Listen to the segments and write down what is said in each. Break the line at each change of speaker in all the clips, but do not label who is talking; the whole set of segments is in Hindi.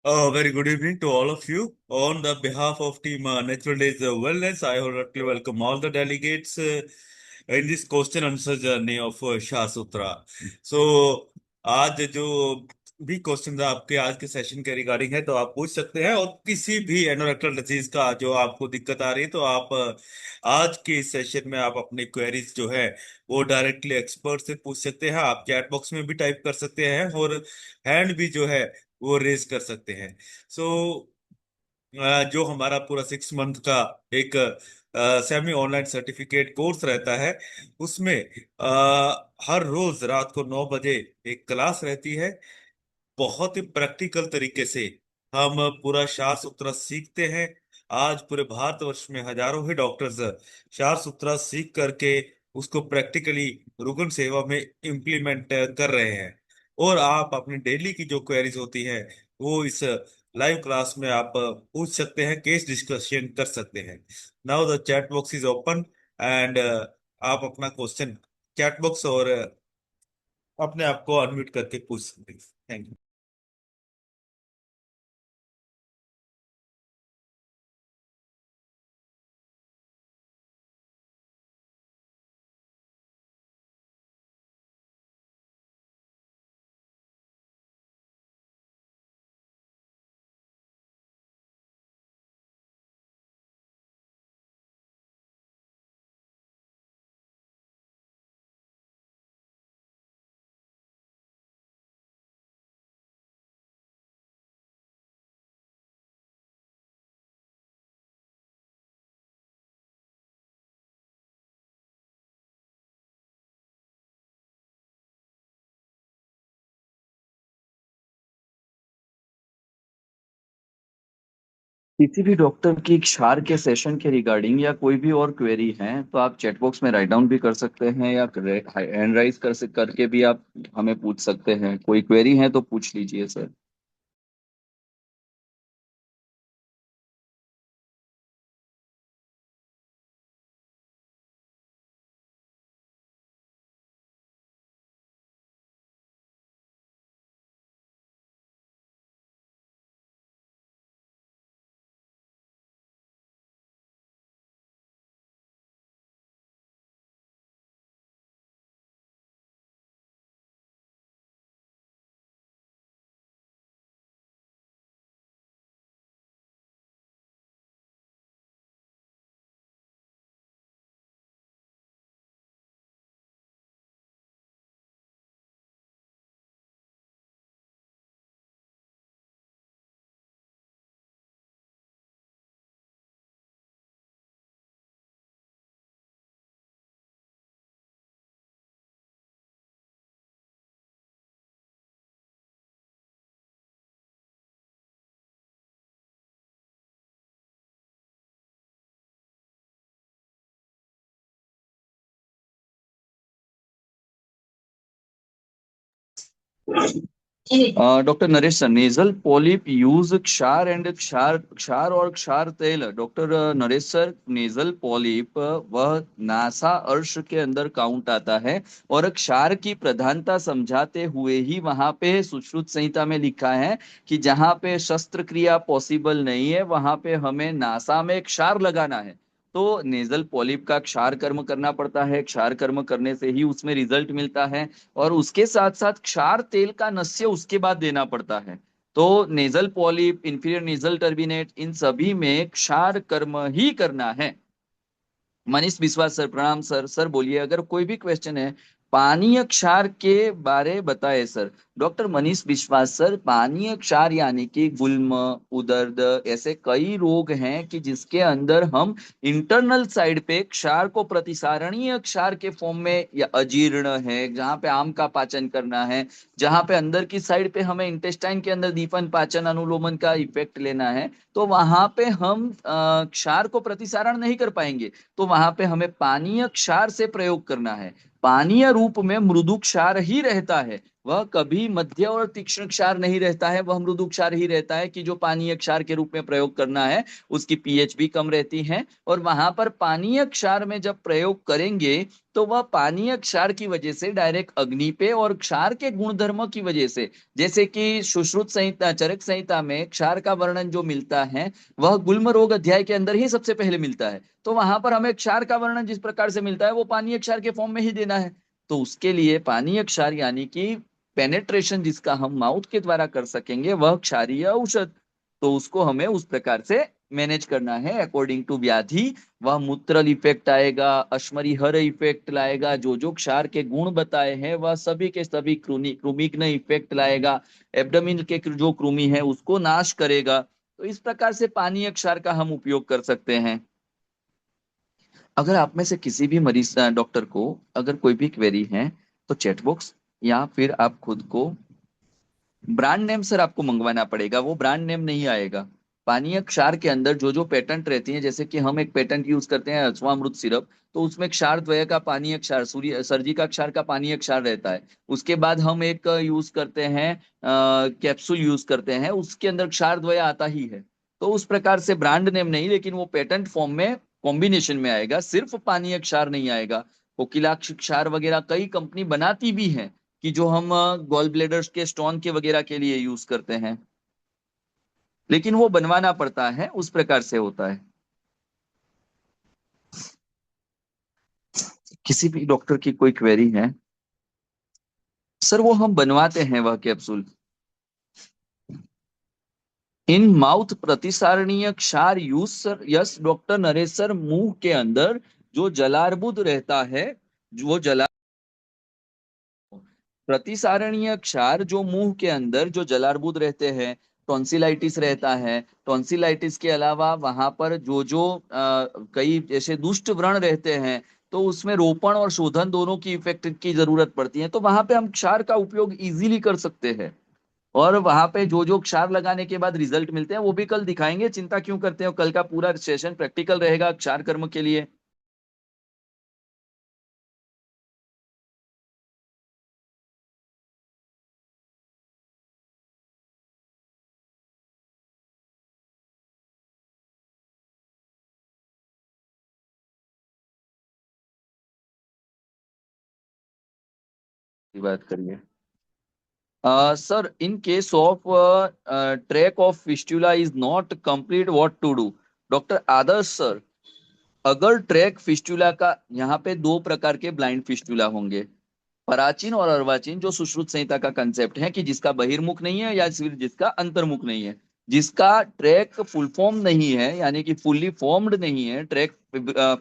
Very good evening to all of you. On the behalf of Team Natural Days Wellness, I heartily welcome all the delegates in this question answer journey of Shah Sutra. So, आज जो भी क्वेश्चन आपके आज के सेशन के रिगार्डिंग है तो आप पूछ सकते हैं, और किसी भी एनोरेक्टल डिजीज का जो आपको दिक्कत आ रही है तो आप आज के इस सेशन में आप अपनी क्वेरीज जो है वो डायरेक्टली एक्सपर्ट से पूछ सकते हैं। आप चैट बॉक्स में भी टाइप कर सकते हैं और हैंड भी जो है वो रेज कर सकते हैं। सो जो हमारा पूरा 6 मंथ का एक सेमी ऑनलाइन सर्टिफिकेट कोर्स रहता है उसमें हर रोज रात को 9 बजे एक क्लास रहती है। बहुत ही प्रैक्टिकल तरीके से हम पूरा साफ सुथरा सीखते हैं। आज पूरे भारतवर्ष में हजारों ही डॉक्टर्स साफ सुथरा सीख करके उसको प्रैक्टिकली रुगन सेवा में इम्प्लीमेंट कर रहे हैं। और आप अपनी डेली की जो क्वेरीज होती है वो इस लाइव क्लास में आप पूछ सकते हैं, केस डिस्कशन कर सकते हैं। Now the chat box is open and आप अपना क्वेश्चन चैट बॉक्स और अपने आप को अनम्यूट करके पूछ सकते हैं। Thank you.
किसी भी डॉक्टर की क्षार के सेशन के रिगार्डिंग या कोई भी और क्वेरी है तो आप चैट बॉक्स में राइट डाउन भी कर सकते हैं या हैंड राइज करके भी आप हमें पूछ सकते हैं। कोई क्वेरी है तो पूछ लीजिए sir. Doctor Naresh sir, nasal polyp use क्षार एंड क्षार क्षार और क्षार तेल। Doctor Naresh sir, nasal polyp वह नासा अर्श के अंदर काउंट आता है और क्षार की प्रधानता समझाते हुए ही वहां पे सुश्रुत संहिता में लिखा है कि जहां पे शस्त्र क्रिया पॉसिबल नहीं है वहां पे हमें नासा में क्षार लगाना है। तो नेजल पॉलिप का क्षार कर्म करना पड़ता है, क्षार कर्म करने से ही उसमें रिजल्ट मिलता है और उसके साथ साथ क्षार तेल का नस्य उसके बाद देना पड़ता है। तो nasal polyp, inferior nasal turbinate, इन सभी में क्षार कर्म ही करना है। मनीष विश्वास सर, प्रणाम सर। सर बोलिए, अगर कोई भी क्वेश्चन है पानीय क्षार के बारे बताए सर। डॉक्टर मनीष विश्वास सर, पानीय क्षार यानी कि गुल्म, उदर्द, ऐसे कई रोग हैं कि जिसके अंदर हम इंटरनल साइड पे क्षार को प्रतिसारणीय क्षार के फॉर्म में, या अजीर्ण है जहाँ पे आम का पाचन करना है, जहाँ पे अंदर की साइड पे हमें इंटेस्टाइन के अंदर दीपन पाचन अनुलोमन का इफेक्ट लेना है, तो वहां पे हम क्षार को प्रतिसारण नहीं कर पाएंगे। तो वहां पे हमें पानीय क्षार से प्रयोग करना है। पानीय रूप में मृदु क्षार ही रहता है, वह कभी मध्य और तीक्ष्ण क्षार नहीं रहता है, वह मृदु क्षार ही रहता है कि जो पानीय क्षार के रूप में प्रयोग करना है उसकी पीएच भी कम रहती है। और वहां पर पानीय क्षार में जब प्रयोग करेंगे तो वह पानीय क्षार की वजह से डायरेक्ट अग्नि पे और क्षार के गुणधर्म की वजह से, जैसे कि सुश्रुत संहिता चरक संहिता में क्षार का वर्णन जो मिलता है वह गुल्म रोग अध्याय के अंदर ही सबसे पहले मिलता है। तो वहां पर हमें क्षार का वर्णन जिस प्रकार से मिलता है वो पानीय क्षार के फॉर्म में ही देना है। तो उसके लिए पानीय क्षार यानी कि पेनेट्रेशन जिसका हम माउथ के द्वारा कर सकेंगे वह क्षारीय औषध, तो उसको हमें उस प्रकार से मैनेज करना है अकॉर्डिंग टू व्याधि। वह मूत्रल इफेक्ट आएगा, अश्मरी हर इफेक्ट लाएगा, जो क्षार के गुण बताए हैं वह सभी के सभी कृमिग्न इफेक्ट लाएगा, एब्डोमिन के जो कृमि है उसको नाश करेगा। तो इस प्रकार से पानीय क्षार का हम उपयोग कर सकते हैं। अगर आप में से किसी भी मरीज डॉक्टर को अगर कोई भी क्वेरी है तो चैट बॉक्स या फिर आप खुद को ब्रांड नेम सर आपको मंगवाना पड़ेगा, वो ब्रांड नेम नहीं आएगा। पानीय क्षार के अंदर जो पेटेंट रहती है, जैसे कि हम एक पेटेंट यूज करते हैं अश्वामृत सिरप, तो उसमें क्षार द्वय का पानीय क्षार, सूर्य सर्जी का क्षार का पानीय क्षार रहता है। उसके बाद हम एक यूज करते हैं कैप्सूल यूज करते हैं, उसके अंदर क्षार द्वय आता ही है। तो उस प्रकार से ब्रांड नेम नहीं, लेकिन वो पेटेंट फॉर्म में कॉम्बिनेशन में आएगा, सिर्फ पानीय क्षार नहीं आएगा। कोकिलाक्ष क्षार वगैरह कई कंपनी बनाती भी है कि जो हम गॉल ब्लेडर्स के स्टोन के वगैरह के लिए यूज करते हैं, लेकिन वो बनवाना पड़ता है, उस प्रकार से होता है। किसी भी डॉक्टर की कोई क्वेरी है सर, वो हम बनवाते हैं वह कैप्सूल। इन माउथ प्रतिसारणीय क्षार use sir, yes doctor Naresh sir, मुंह के अंदर जो जलार्बुद रहता है, जो जला प्रतिसारणीय क्षार जो मुंह के अंदर जो जलार्बुद रहते हैं, टॉन्सिलाइटिस रहता है, टॉन्सिलाइटिस के अलावा वहां पर कई जैसे दुष्ट व्रण रहते हैं, तो उसमें रोपण और शोधन दोनों की इफेक्ट की जरूरत पड़ती है, तो वहां पे हम क्षार का उपयोग इजीली कर सकते हैं। और वहां पे जो क्षार लगाने के बाद रिजल्ट मिलते हैं वो भी कल दिखाएंगे, चिंता क्यों करते हो, कल का पूरा सेशन प्रैक्टिकल रहेगा क्षार कर्म के लिए। बात करिए sir, in case of track of fistula is not complete, what to do? Doctor Adarsh sir, अगर ट्रैक फिस्टुला का, यहाँ पे दो प्रकार के ब्लाइंड फिस्टुला होंगे, पराचीन और अर्वाचीन, जो सुश्रुत संहिता का कंसेप्ट है कि जिसका बहिर्मुख नहीं है या फिर जिसका अंतर्मुख नहीं है, जिसका ट्रैक फुल फॉर्म नहीं है यानी कि फुल्ली फॉर्म्ड नहीं है ट्रैक,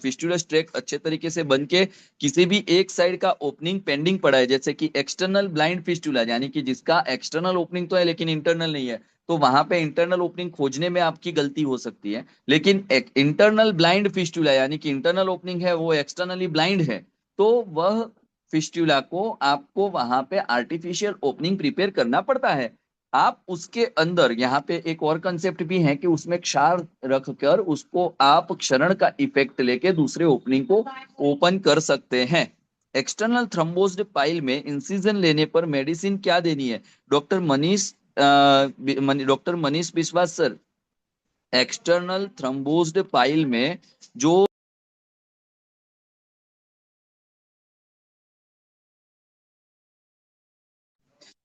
फिस्टुलस ट्रैक अच्छे तरीके से बन के किसी भी एक साइड का ओपनिंग पेंडिंग पड़ा है, जैसे कि एक्सटर्नल ब्लाइंड फिस्टुला यानी कि जिसका एक्सटर्नल ओपनिंग तो है लेकिन इंटरनल नहीं है, तो वहां पे इंटरनल ओपनिंग खोजने में आपकी गलती हो सकती है। लेकिन एक इंटरनल ब्लाइंड फिस्टुला यानी कि इंटरनल ओपनिंग है वो एक्सटर्नली ब्लाइंड है, तो वह फिस्टुला को आपको वहां पे आर्टिफिशियल ओपनिंग प्रिपेयर करना पड़ता है। आप उसके अंदर यहाँ पे एक और कंसेप्ट भी है कि उसमें क्षार रखकर उसको आप क्षरण का इफेक्ट लेके दूसरे ओपनिंग को ओपन कर सकते हैं। एक्सटर्नल थ्रम्बोज्ड पाइल में इंसिजन लेने पर मेडिसिन क्या देनी है? डॉक्टर मनीष विश्वास सर, एक्सटर्नल थ्रम्बोज्ड पाइल में जो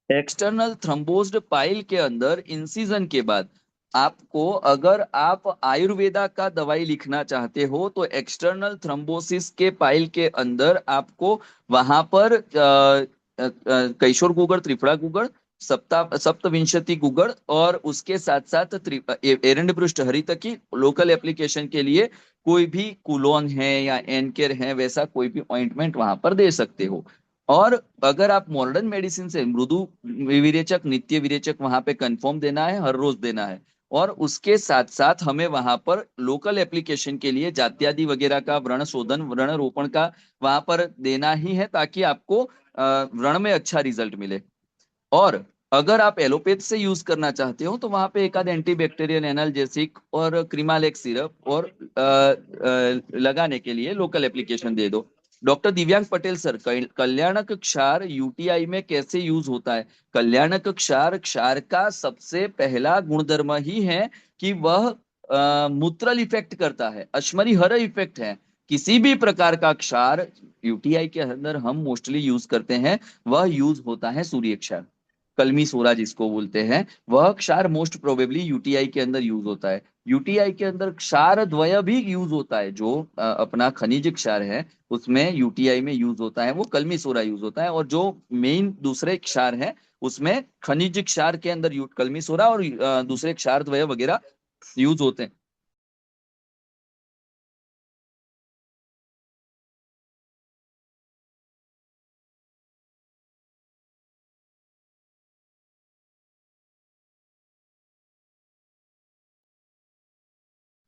एक्सटर्नल थ्रम्बोज्ड पाइल के अंदर इंसिजन के बाद आपको, अगर आप आयुर्वेदा का दवाई लिखना चाहते हो तो एक्सटर्नल थ्रम्बोसिस के पाइल के अंदर आपको वहां पर कैशोर गुगड़, त्रिफला गुगड़, सप्तविंशति गुगड़ और उसके साथ साथ एरंडब्रुष्ट हरितकी लोकल एप्लीकेशन के लिए कोई भी कुलोन है या एनकेर है वैसा कोई भी ऑइंटमेंट वहां पर दे सकते हो। और अगर आप मॉडर्न मेडिसिन से मृदु विरेचक, नित्य विरेचक वहां पे कंफर्म देना है, हर रोज देना है। और उसके साथ साथ हमें वहां पर लोकल एप्लीकेशन के लिए जात्यादि वगैरह का व्रण शोधन, व्रण रोपण का वहां पर देना ही है ताकि आपको व्रण में अच्छा रिजल्ट मिले। और अगर आप एलोपैथ से यूज करना चाहते हो तो वहां पे एक आध एंटीबैक्टीरियल एनाल्जेसिक और क्रीमालेक्स सिरप और लगाने के लिए लोकल एप्लीकेशन दे दो। डॉक्टर दिव्यांग पटेल सर, कल्याणक क्षार यूटीआई में कैसे यूज होता है? कल्याणक क्षार, क्षार का सबसे पहला गुणधर्म ही है कि वह मूत्रल इफेक्ट करता है, अश्मरी हर इफेक्ट है। किसी भी प्रकार का क्षार यूटीआई के अंदर हम मोस्टली यूज करते हैं, वह यूज होता है सूर्य क्षार, कलमी सोरा जिसको बोलते हैं, वह क्षार मोस्ट प्रोबेबली यूटीआई के अंदर यूज होता है। यूटीआई के अंदर क्षार द्वय भी यूज होता है, जो अपना खनिज क्षार है उसमें यूटीआई में यूज होता है, वो कलमी सोरा यूज होता है। और जो मेन दूसरे क्षार है उसमें खनिज क्षार के अंदर कलमी सोरा और दूसरे क्षार द्वय वगैरह यूज होते हैं।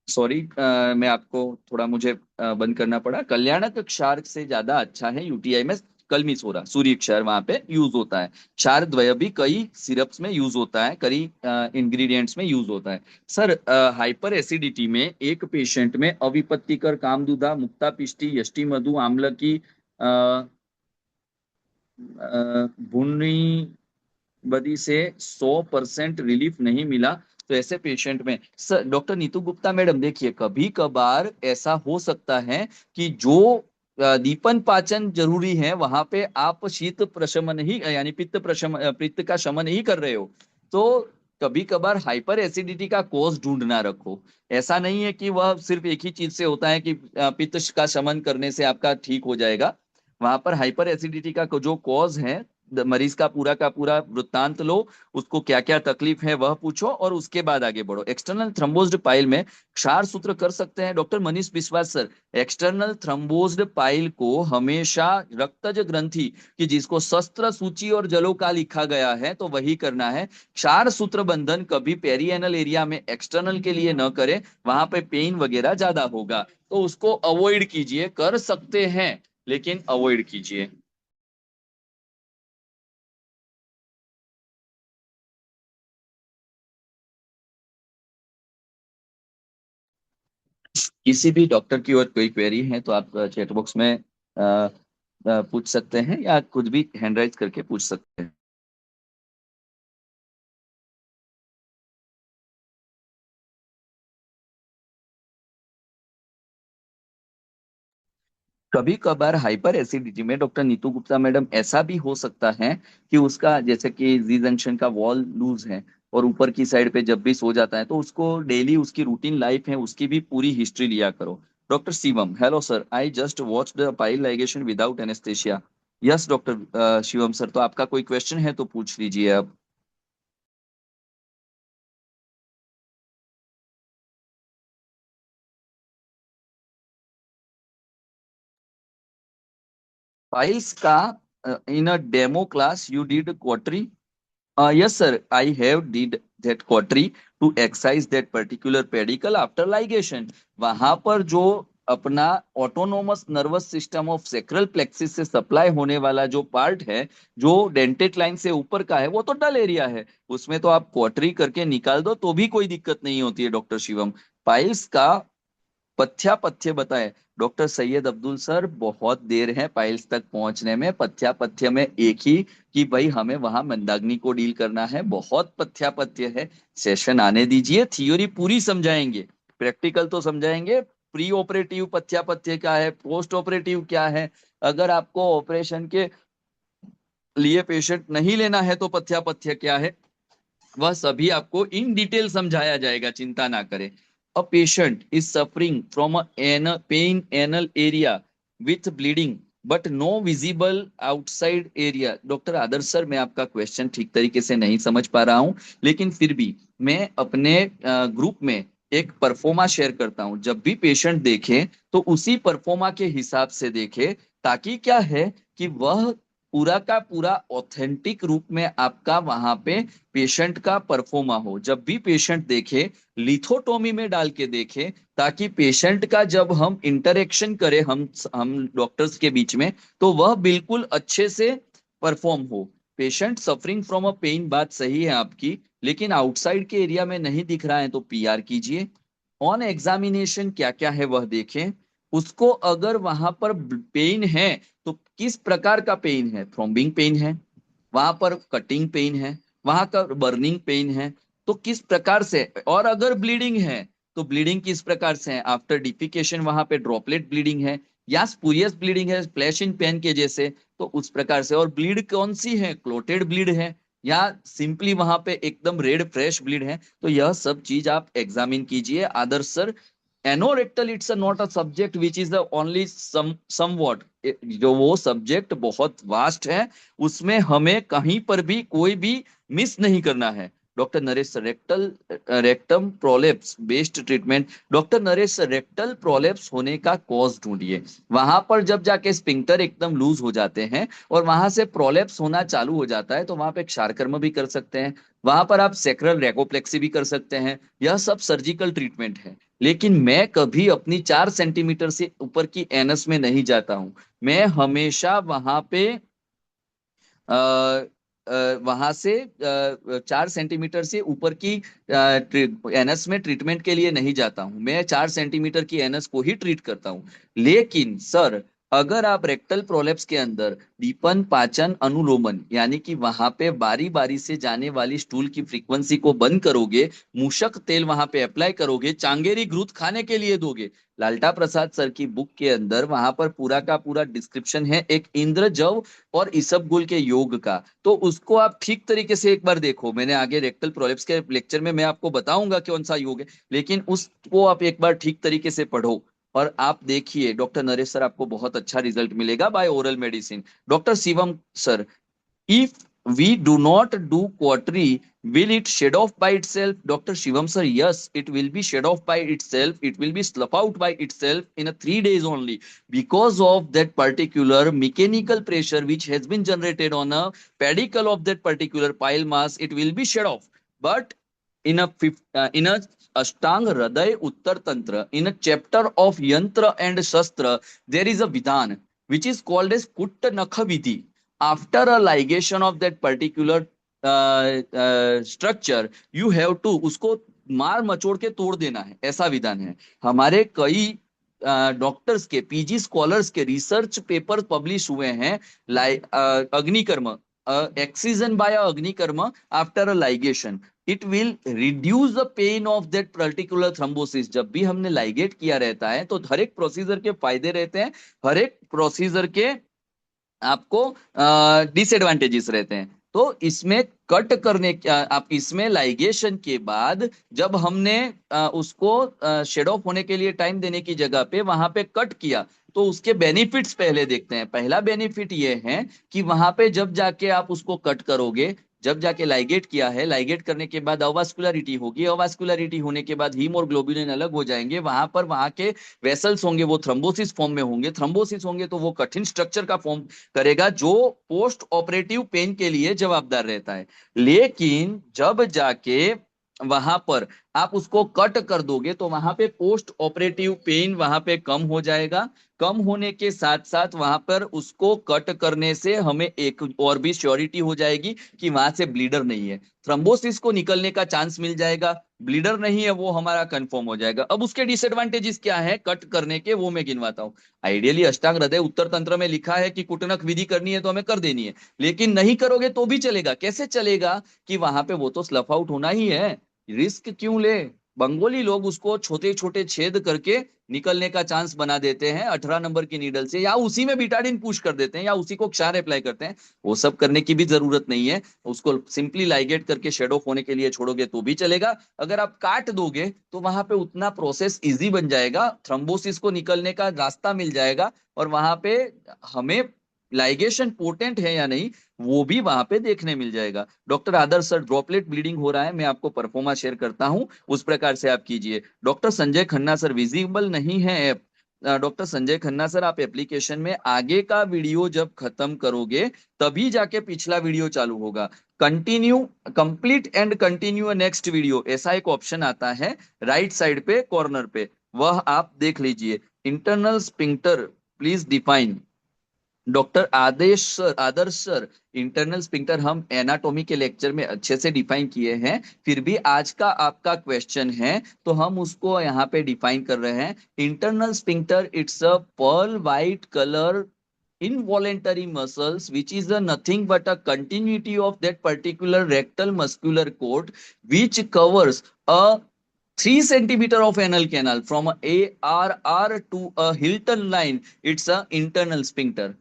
सॉरी, मैं आपको थोड़ा मुझे बंद करना पड़ा। कल्याणक क्षार से ज्यादा अच्छा है यूटीआई में कलमी सोरा, सूर्य क्षार वहां पे यूज होता है। क्षार द्वय भी कई सिरप्स में यूज होता है, कई इंग्रेडिएंट्स में यूज होता है। सर, हाइपर एसिडिटी में एक पेशेंट में अविपत्तिकर, कामदुधा, मुक्तापिष्टी, यष्टि मधु, आम्लकी, भुन्नी बदी से 100% रिलीफ नहीं मिला, तो ऐसे पेशेंट में sir, doctor Neetu Gupta madam देखिए, कभी कभार ऐसा हो सकता है कि जो दीपन पाचन जरूरी है वहां पे आप शीत प्रशमन ही यानी पित्त प्रशमन, पित्त का शमन ही कर रहे हो, तो कभी कभार हाइपर एसिडिटी का कोज ढूंढ ना रखो। ऐसा नहीं है कि वह सिर्फ एक ही चीज से होता है कि पित्त का शमन करने से आपका ठीक हो जाएगा। वहां पर हाइपर एसिडिटी का जो कॉज है, मरीज का पूरा वृत्तांत लो, उसको क्या क्या तकलीफ है वह पूछो और उसके बाद आगे बढ़ो। एक्सटर्नल थ्रम्बोज्ड पाइल में क्षार सूत्र कर सकते हैं डॉक्टर मनीष विश्वास सर। एक्सटर्नल थ्रम्बोज्ड पाइल को हमेशा रक्तज ग्रंथि की, जिसको शस्त्र सूची और जलोका लिखा गया है, तो वही करना है। क्षार सूत्र बंधन कभी पेरिएनल एरिया में एक्सटर्नल के लिए न करें, वहां पे पेन वगैरह ज्यादा होगा, तो उसको अवॉइड कीजिए। कर सकते हैं लेकिन अवॉइड कीजिए। किसी भी डॉक्टर की और कोई क्वेरी है तो आप चैट बॉक्स में पूछ सकते हैं, या खुद भी हैंड राइज करके पूछ सकते हैं। कभी कभार हाइपर एसिडिटी में डॉक्टर नीतू गुप्ता मैडम ऐसा भी हो सकता है कि उसका, जैसे कि जी जंक्शन का वॉल लूज है और ऊपर की साइड पे जब भी सो जाता है, तो उसको डेली उसकी रूटीन लाइफ है उसकी भी पूरी हिस्ट्री लिया करो। Doctor Shivam, hello sir, I just watch the pile ligation without anaesthesia. Yes doctor Shivam sir, तो आपका कोई क्वेश्चन है तो पूछ लीजिए आप। Piles ka in a demo class you did quadri. Yes sir, I have did that quadri to exercise that particular pedicle after ligation. वहां पर जो अपना autonomous nervous system of sacral plexus से सप्लाई होने वाला जो पार्ट है, जो डेंटेट लाइन से ऊपर का है, वो तो डल एरिया है, उसमें तो आप क्वार्टरी करके निकाल दो तो भी कोई दिक्कत नहीं होती है डॉक्टर शिवम। पाइल्स का पथ्या पथ्य बताए डॉक्टर सैयद अब्दुल सर, बहुत देर है पाइल्स तक पहुंचने में। पथ्या पथ्य में एक ही कि भाई हमें वहां मंदाग्नि को डील करना है, बहुत पथ्या पथ्य है। सेशन आने दीजिए, थियोरी पूरी समझाएंगे, प्रैक्टिकल तो समझाएंगे। प्री ऑपरेटिव पथ्या पथ्य क्या है, पोस्ट ऑपरेटिव क्या है, अगर आपको ऑपरेशन के लिए पेशेंट नहीं लेना है तो पथ्या पथ्य क्या है, वह सभी आपको इन डिटेल समझाया जाएगा, चिंता ना करें। A patient is suffering from an pain anal area with bleeding but no visible outside area. Doctor Adarsh sir, मैं आपका क्वेश्चन ठीक तरीके से नहीं समझ पा रहा हूं, लेकिन फिर भी मैं अपने ग्रुप में एक परफॉर्मा शेयर करता हूं। जब भी पेशेंट देखे तो उसी परफॉर्मा के हिसाब से देखे, ताकि क्या है कि वह पूरा का पूरा ऑथेंटिक रूप में आपका वहां पे पेशेंट का परफॉर्मा हो। जब भी पेशेंट देखे, लिथोटोमी में डाल के देखे, ताकि पेशेंट का जब हम इंटरेक्शन करें, हम डॉक्टर्स के बीच में, तो वह बिल्कुल अच्छे से परफॉर्म हो। Patient suffering from a pain, बात सही है आपकी, लेकिन आउटसाइड के एरिया में नहीं दिख रहा है तो पीआर कीजिए। ऑन एग्जामिनेशन क्या क्या है वह देखें। उसको अगर वहां पर पेन है तो किस प्रकार का पेन है, थ्रोम्बिंग पेन है, वहां पर कटिंग पेन है, वहां का बर्निंग पेन है, तो किस प्रकार से, और अगर ब्लीडिंग है तो ब्लीडिंग किस प्रकार से है, आफ्टर डिफिकेशन वहां पे ड्रॉपलेट ब्लीडिंग है या स्पूरियस ब्लीडिंग है फ्लैश इन पेन के जैसे, तो उस प्रकार से, और ब्लीड कौन सी है, क्लोटेड ब्लीड है या सिंपली वहां पे एकदम रेड फ्रेश ब्लीड है, तो यह सब चीज आप एग्जामिन कीजिए Adarsh sir. Anorectal it's not a subject which is the only somewhat, जो वो सब्जेक्ट बहुत वास्ट है, उसमें हमें कहीं पर भी कोई भी मिस नहीं करना है। Doctor Naresh sir, rectum prolapse based treatment. Doctor Naresh sir, rectal prolapse होने का कॉज ढूंढिए, वहां पर जब जाके स्पिंक्टर एकदम लूज हो जाते हैं और वहां से प्रोलेप्स होना चालू हो जाता है, तो वहां पे क्षारकर्म भी कर सकते हैं, वहां पर आप सेक्रल रेकोप्लेक्सी भी कर सकते हैं, यह सब सर्जिकल ट्रीटमेंट है। लेकिन मैं कभी अपनी 4 सेंटीमीटर से ऊपर की एनस में नहीं जाता हूं, मैं हमेशा वहां पे वहां से 4 सेंटीमीटर से ऊपर की एनएस में ट्रीटमेंट के लिए नहीं जाता हूं, मैं 4 सेंटीमीटर की एनएस को ही ट्रीट करता हूं। लेकिन सर, अगर आप रेक्टल प्रोलेप्स के अंदर दीपन पाचन अनुलोमन, यानी कि वहां पे बारी बारी से जाने वाली स्टूल की फ्रीक्वेंसी को बंद करोगे, मूषक तेल वहां पे अप्लाई करोगे, चांगेरी घृत खाने के लिए दोगे, लालटा प्रसाद सर की बुक के अंदर वहां पर पूरा का पूरा डिस्क्रिप्शन है एक इंद्रजव और इसबगोल के योग का, तो उसको आप ठीक तरीके से एक बार देखो। मैंने आगे रेक्टल प्रोलेप्स के लेक्चर में मैं आपको बताऊंगा कौन सा योग है, लेकिन उसको आप एक बार ठीक तरीके से पढ़ो और आप देखिए डॉक्टर नरेश सर, आपको बहुत अच्छा रिजल्ट मिलेगा by oral medicine. Doctor Shivam sir, if we do not do quarterly, will it shed off by itself? Dr. Shivam sir, yes, it will be shed off by itself. It will be slough out by itself in a 3 days only, because of that particular mechanical pressure which has been generated on a pedicle of that particular pile mass. It will be shed off. But in a Ashtang Hriday Uttar Tantra, in a chapter of Yantra and Shastra, there is a Vidhan which is called as Kutta Nakha Vidhi. After a ligation of that particular structure, you have to उसको मार मचोड़ के तोड़ देना है, ऐसा विधान है। हमारे कई डॉक्टर्स के, पीजी स्कॉलर्स के रिसर्च पेपर पब्लिश हुए हैं, अग्निकर्म, एक्सीजन बाय अग्निकर्म after a ligation, it will reduce the pain of that particular thrombosis. जब भी हमने लाइगेट किया रहता है तो हर एक प्रोसीजर के फायदे रहते हैं, हर एक प्रोसीजर के आपको डिसएडवांटेजेस रहते हैं। तो इसमें कट करने आप इसमें लाइगेशन के बाद जब हमने उसको शेड ऑफ होने के लिए टाइम देने की जगह पे वहां पे कट किया, तो उसके बेनिफिट्स पहले देखते हैं। पहला बेनिफिट ये है कि वहां पे जब जाके आप उसको कट करोगे, जब जाके लाइगेट किया है, लाइगेट करने के बाद अवास्कुलरिटी होगी, अवास्कुलरिटी होने के बाद हीम और ग्लोबुलिन अलग हो जाएंगे, वहां पर वहां के वेसल्स होंगे वो थ्रोम्बोसिस फॉर्म में होंगे, थ्रोम्बोसिस होंगे तो वो कठिन स्ट्रक्चर का फॉर्म करेगा जो पोस्ट ऑपरेटिव पेन के लिए जवाबदार रहता है। लेकिन जब जाके वहां पर आप उसको कट कर दोगे तो वहां पे पोस्ट ऑपरेटिव पेन वहां पे कम हो जाएगा। कम होने के साथ साथ वहां पर उसको कट करने से हमें एक और भी श्योरिटी हो जाएगी कि वहां से ब्लीडर नहीं है, थ्रोम्बोसिस को निकलने का चांस मिल जाएगा, ब्लीडर नहीं है वो हमारा कंफर्म हो जाएगा। अब उसके डिसएडवांटेजेस क्या है कट करने के, वो मैं गिनवाता हूँ। आइडियली अष्टांग हृदय उत्तर तंत्र में लिखा है कि कुटनक विधि करनी है तो हमें कर देनी है, लेकिन नहीं करोगे तो भी चलेगा। कैसे चलेगा कि वहां पे वो तो स्लफ आउट होना ही है, रिस्क क्यों ले। बंगोली लोग उसको छोटे छोटे छेद करके निकलने का चांस बना देते हैं 18 नंबर की नीडल से, या उसी में बिटाडिन पुश कर देते हैं, या उसी को क्षार अप्लाई करते हैं। वो सब करने की भी जरूरत नहीं है, उसको सिंपली लाइगेट करके शेड ऑफ होने के लिए छोड़ोगे तो भी चलेगा। अगर आप काट दोगे तो वहां पे उतना प्रोसेस इजी बन जाएगा, थ्रोम्बोसिस को निकलने का रास्ता मिल जाएगा, और वहां पे हमें लाइगेशन पोटेंट है या नहीं वो भी वहां पे देखने मिल जाएगा। Doctor Adarsh sir, droplet bleeding हो रहा है, मैं आपको परफॉर्मा शेयर करता हूं, उस प्रकार से आप कीजिए। Doctor Sanjay Khanna sir, visible नहीं है app. Doctor Sanjay Khanna sir, आप एप्लीकेशन में आगे का वीडियो जब खत्म करोगे तभी जाके पिछला वीडियो चालू होगा। Continue, complete and continue next video, ऐसा एक ऑप्शन आता है राइट साइड पे कॉर्नर पे, वह आप देख लीजिए। Internal sphincter please define, doctor Adarsh sir, internal sphincter हम एनाटॉमी के लेक्चर में अच्छे से डिफाइन किए हैं, फिर भी आज का आपका क्वेश्चन है तो हम उसको यहाँ पे डिफाइन कर रहे हैं। Internal sphincter, it's a pearl white colour involuntary muscles which is a nothing but a continuity of that particular rectal muscular cord which covers a 3 centimeter of anal canal from a ARR to a Hilton line. It's a internal sphincter.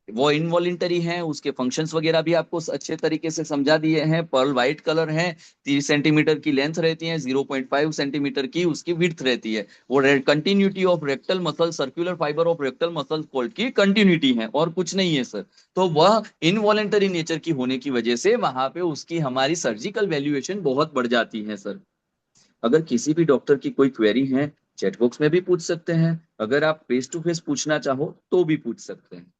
वो इनवॉलेंटरी है, उसके फंक्शंस वगैरह भी आपको अच्छे तरीके से समझा दिए हैं। पर्ल व्हाइट कलर है, 30 सेंटीमीटर की लेंथ रहती है, 0.5 सेंटीमीटर की उसकी विड्थ रहती है। वो continuity of rectal muscle, circular fibre of rectal muscle cold की कंटिन्यूटी है और कुछ नहीं है सर। तो वह इनवॉलेंटरी नेचर की होने की वजह से वहां पे उसकी हमारी सर्जिकल वैल्यूएशन बहुत बढ़ जाती है सर। अगर किसी भी डॉक्टर की कोई क्वेरी है, चैट बॉक्स में भी पूछ सकते हैं, अगर आप फेस टू फेस पूछना चाहो तो भी पूछ सकते हैं।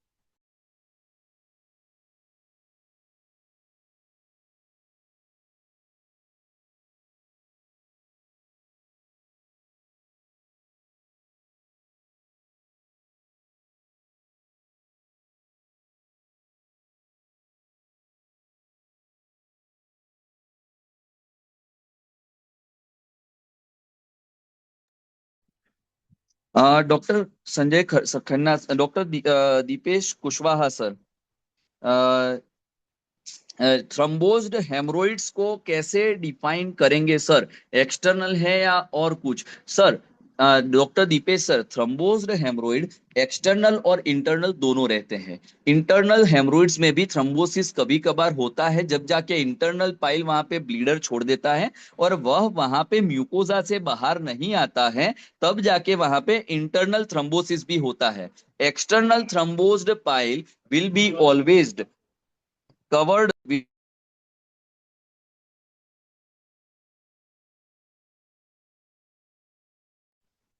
Doctor Sanjay Khanna, doctor Dipesh Kushwaha sir, thrombosed haemorrhoids को कैसे डिफाइन करेंगे सर? एक्सटर्नल है या और कुछ sir? Doctor Deepesh sir, thrombosed haemorrhoid external और इंटरनल दोनों रहते हैं। इंटरनल हेमरोइड्स में भी थ्रम्बोसिस कभी कभार होता है, जब जाके इंटरनल पाइल वहां पे ब्लीडर छोड़ देता है और वह वहां पे म्यूकोजा से बाहर नहीं आता है, तब जाके वहां पे इंटरनल थ्रम्बोसिस भी होता है। External thrombosed pile will be always covered with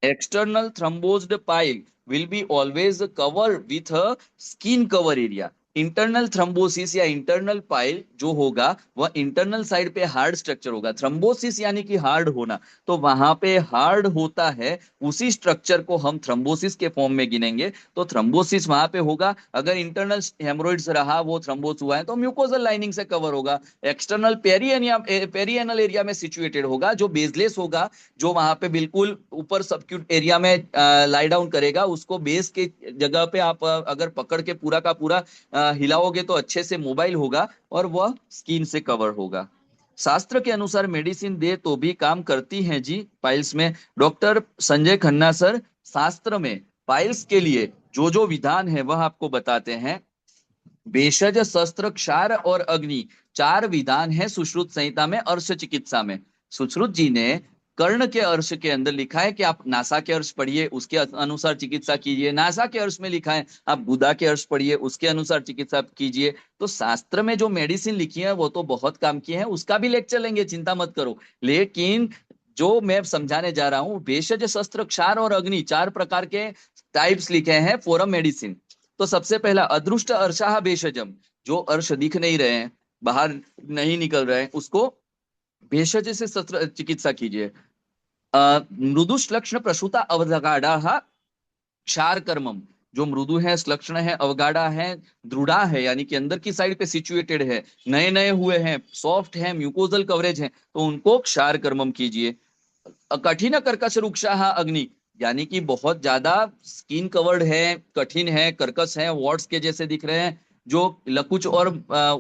external thrombosed pile will be always covered with a skin cover area. Internal thrombosis या इंटरनल पाइल जो होगा वह इंटरनल साइड पे हार्ड स्ट्रक्चर होगा। थ्रम्बोसिस यानी कि हार्ड होना, तो वहां पे हार्ड होता है, उसी स्ट्रक्चर को हम थ्रम्बोसिस के फॉर्म में गिनेंगे। तो थ्रम्बोसिस वहां पे होगा। अगर इंटरनल हेमरोइड्स रहा, वो थ्रम्बोस हुआ है, तो म्यूकोजल लाइनिंग से कवर होगा। एक्सटर्नल पेरियनल एरिया में सिचुएटेड होगा, जो बेसलेस होगा, जो वहां पे बिल्कुल ऊपर सबक्यूट एरिया में लाई डाउन करेगा, उसको बेस के जगह पे आप अगर पकड़ के पूरा का पूरा हिलाओगे तो अच्छे से मोबाइल होगा और वह स्किन से कवर होगा। शास्त्र के अनुसार मेडिसिन दे तो भी काम करती है जी पाइल्स में। डॉक्टर संजय खन्ना सर, शास्त्र में पाइल्स के लिए जो जो विधान है वह आपको बताते हैं। भेषज, शस्त्र, क्षार और अग्नि, 4 विधान है सुश्रुत संहिता में, अर्श चिकित्सा में। सुश्रुत जी ने कर्ण के अर्श के अंदर लिखा है कि आप नासा के अर्श पढ़िए, उसके अनुसार चिकित्सा कीजिए। नासा के अर्श में लिखा है आप बुधा के अर्श पढ़िए, उसके अनुसार चिकित्सा कीजिए। तो शास्त्र में जो मेडिसिन लिखी है वो तो बहुत काम की है, उसका भी लेक्चर लेंगे, चिंता मत करो। लेकिन जो मैं समझाने जा रहा हूँ, भेषज, शस्त्र, क्षार और अग्नि, 4 प्रकार के टाइप्स लिखे हैं फॉर मेडिसिन। तो सबसे पहला अदृष्ट अर्षाह भेषजम, जो अर्श दिख नहीं रहे हैं, बाहर नहीं निकल रहे हैं, उसको भेषज से शस्त्र चिकित्सा कीजिए। मृदुश्लक्षण प्रसूता अवगाढ़ा क्षार कर्मम, जो मृदु है, श्लक्षण है, अवगाढ़ा है, दृढ़ा है यानी कि अंदर की साइड पे सिचुएटेड है, नए नए हुए हैं, सॉफ्ट है, म्यूकोजल कवरेज है, तो उनको क्षार कर्मम कीजिए। कठिन कर्कश रुक्षाह अग्नि, यानी कि बहुत ज्यादा स्किन कवर्ड है, कठिन है, कर्कश है, वॉट्स के जैसे दिख रहे हैं, जो लकुच और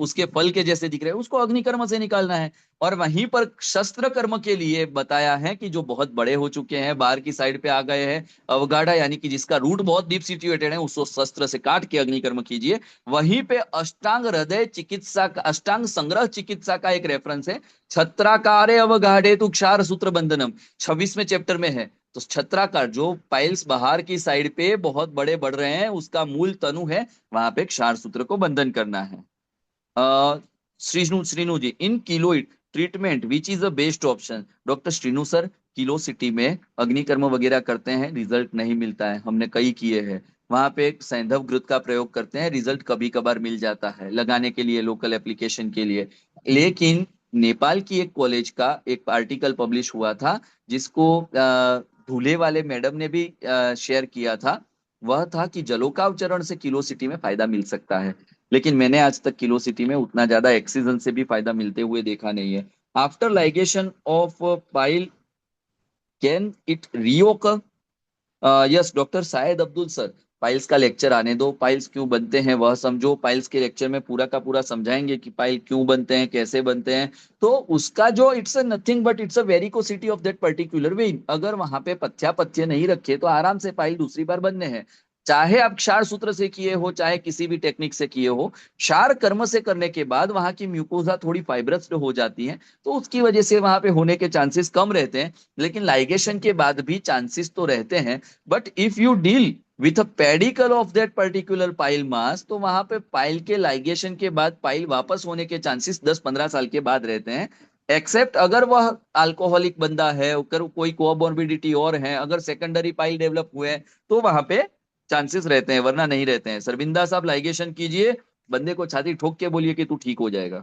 उसके फल के जैसे दिख रहे हैं, उसको अग्नि कर्म से निकालना है। और वहीं पर शस्त्र कर्म के लिए बताया है कि जो बहुत बड़े हो चुके हैं, बाहर की साइड पे आ गए हैं, अवगाढ़ा यानी कि जिसका रूट बहुत डीप सिचुएटेड है, उसको शस्त्र से काट के अग्नि कर्म कीजिए। वहीं पे अष्टांग हृदय चिकित्सा का, अष्टांग संग्रह चिकित्सा का एक रेफरेंस है, छत्राकारे अवगाढ़े तु क्षार सूत्र बंधनम, 26वें चैप्टर में है। तो छत्राकार, जो पाइल्स बाहर की साइड पे बहुत बड़े बढ़ रहे हैं, उसका मूल तनु है, वहां पे क्षार सूत्र को बंधन करना है। Srinu ji, in keloid treatment which is the best option? Doctor Srinu sir, किलो सिटी में अग्निकर्म वगैरह करते हैं, रिजल्ट नहीं मिलता है, हमने कई किए हैं। वहां पे सैंधव घृत का प्रयोग करते हैं, रिजल्ट कभी कभार मिल जाता है लगाने के लिए, लोकल एप्लीकेशन के लिए। लेकिन नेपाल की एक कॉलेज का एक आर्टिकल पब्लिश हुआ था, जिसको धूले वाले मैडम ने भी शेयर किया था। वह था कि जलोकावचरण से किलोसिटी में फायदा मिल सकता है, लेकिन मैंने आज तक किलोसिटी में उतना ज्यादा एक्सीजन से भी फायदा मिलते हुए देखा नहीं है। After ligation of pile can it reoccur? Yes doctor Shahid Abdul sir, piles का लेक्चर आने दो, पाइल्स क्यों बनते हैं वह समझो, पाइल्स के लेक्चर में पूरा का पूरा समझाएंगे कि पाइल क्यों बनते हैं, कैसे बनते हैं। तो उसका जो it's a nothing but it's a varicosity of that particular वेइन, अगर वहां पे पथ्या पथ्य नहीं रखे तो आराम से पाइल दूसरी बार बनने हैं। चाहे आप क्षार सूत्र से किए हो चाहे किसी भी टेक्निक से किए हो, क्षार कर्म से करने के बाद वहां की म्यूकोजा थोड़ी फाइब्रस हो जाती है, तो उसकी वजह से वहां पे होने के चांसेस कम रहते हैं, लेकिन लाइगेशन के बाद भी चांसेस तो रहते हैं। But if you deal with a pedicle of that particular pile मास, तो वहां पे पाइल के लाइगेशन के बाद पाइल वापस होने के चांसेस 10-15 साल के बाद रहते हैं। एक्सेप्ट अगर वह अल्कोहलिक बंदा है, अगर कोई कोमोर्बिडिटी और है, अगर सेकेंडरी पाइल डेवलप हुए हैं, तो वहां पे चांसेस रहते हैं, वरना नहीं रहते हैं। सरविंदा साहब लाइगेशन कीजिए, बंदे को छाती ठोक के बोलिए कि तू ठीक हो जाएगा।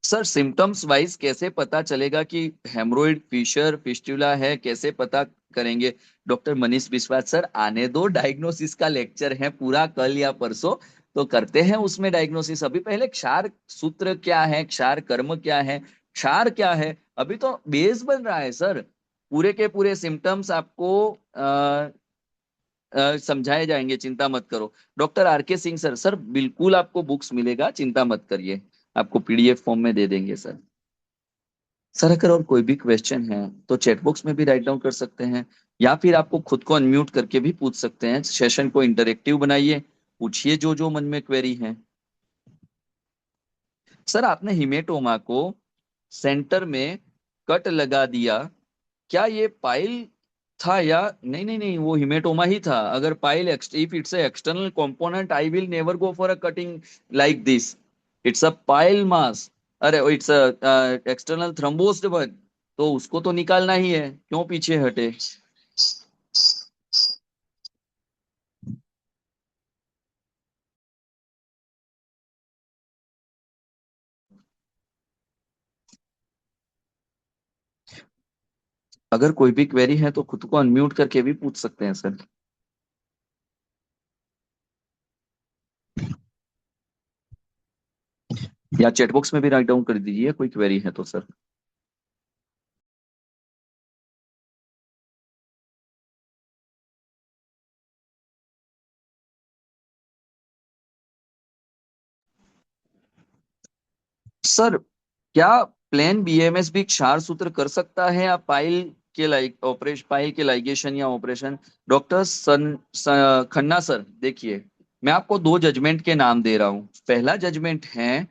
सर सिम्टम्स वाइज कैसे पता चलेगा कि हेमरोइड फिशर फिस्टुला है, कैसे पता करेंगे? डॉक्टर मनीष विश्वास सर, आने दो, डायग्नोसिस का लेक्चर है पूरा कल या परसों, तो करते हैं उसमें डायग्नोसिस। अभी पहले क्षार सूत्र क्या है, क्षार कर्म क्या है, क्षार क्या है, अभी तो बेस बन रहा है सर। पूरे के पूरे सिम्टम्स आपको समझाए जाएंगे, चिंता मत करो। डॉक्टर आर के सिंह सर, सर बिल्कुल आपको बुक्स मिलेगा, चिंता मत करिए, आपको पीडीएफ फॉर्म में दे देंगे सर। सर अगर और कोई भी क्वेश्चन है तो चैट बॉक्स में भी राइट डाउन कर सकते हैं, या फिर आपको खुद को अनम्यूट करके भी पूछ सकते हैं। सेशन को इंटरेक्टिव बनाइए, पूछिए जो जो मन में क्वेरी है। सर आपने हिमेटोमा को सेंटर में कट लगा दिया, क्या ये पाइल था या नहीं? नहीं नहीं, वो हिमेटोमा ही था। अगर pile if it's a external component I will never go for a cutting like this, it's a pile मास, अरे इट्स अ एक्सटर्नल थ्रम्बोस्ड वन, तो उसको तो निकालना ही है, क्यों पीछे हटे? अगर कोई भी क्वेरी है तो खुद को अनम्यूट करके भी पूछ सकते हैं सर। या चैट बॉक्स में भी राइट डाउन कर दीजिए कोई क्वेरी है तो सर। सर क्या प्लेन बीएमएस भी क्षार सूत्र कर सकता है, या पाइल के लाइक ऑपरेशन, पाइल के लाइगेशन या ऑपरेशन? डॉक्टर खन्ना सर देखिए, मैं आपको दो जजमेंट के नाम दे रहा हूँ। पहला जजमेंट है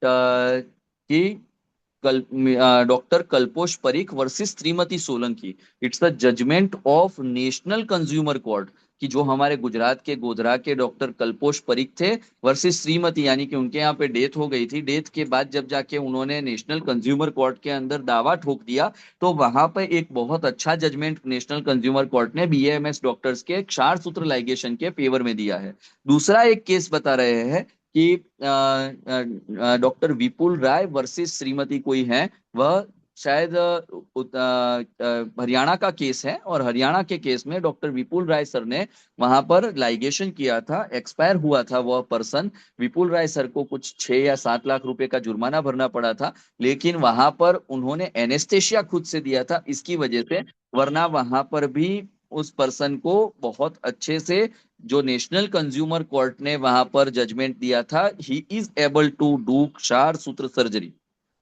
कि कल doctor Kalposh Parikh versus Shrimati Solanki. It's the judgement of national consumer court, कि जो हमारे गुजरात के गोधरा के डॉक्टर कल्पोश परीख थे वर्सेस श्रीमती, यानी कि उनके यहाँ पे डेथ हो गई थी। डेथ के बाद जब जाके उन्होंने नेशनल कंज्यूमर कोर्ट के अंदर दावा ठोक दिया, तो वहां पे एक बहुत अच्छा जजमेंट नेशनल कंज्यूमर कोर्ट ने बीएएमएस डॉक्टर्स के क्षार सूत्र लाइगेशन के फेवर में दिया है। दूसरा एक केस बता रहे हैं कि डॉक्टर विपुल राय वर्सेस श्रीमती कोई है, वह शायद हरियाणा का केस है, और हरियाणा के केस में डॉक्टर विपुल राय सर ने वहां पर लाइगेशन किया था, एक्सपायर हुआ था वह पर्सन। विपुल राय सर को कुछ 6 या 7 लाख रुपए का जुर्माना भरना पड़ा था, लेकिन वहां पर उन्होंने एनेस्थेशिया खुद से दिया था इसकी वजह से, वरना वहां पर भी उस पर्सन को बहुत अच्छे से, जो नेशनल कंज्यूमर कोर्ट ने वहां पर जजमेंट दिया था, he is able to do kshar sutra surgery.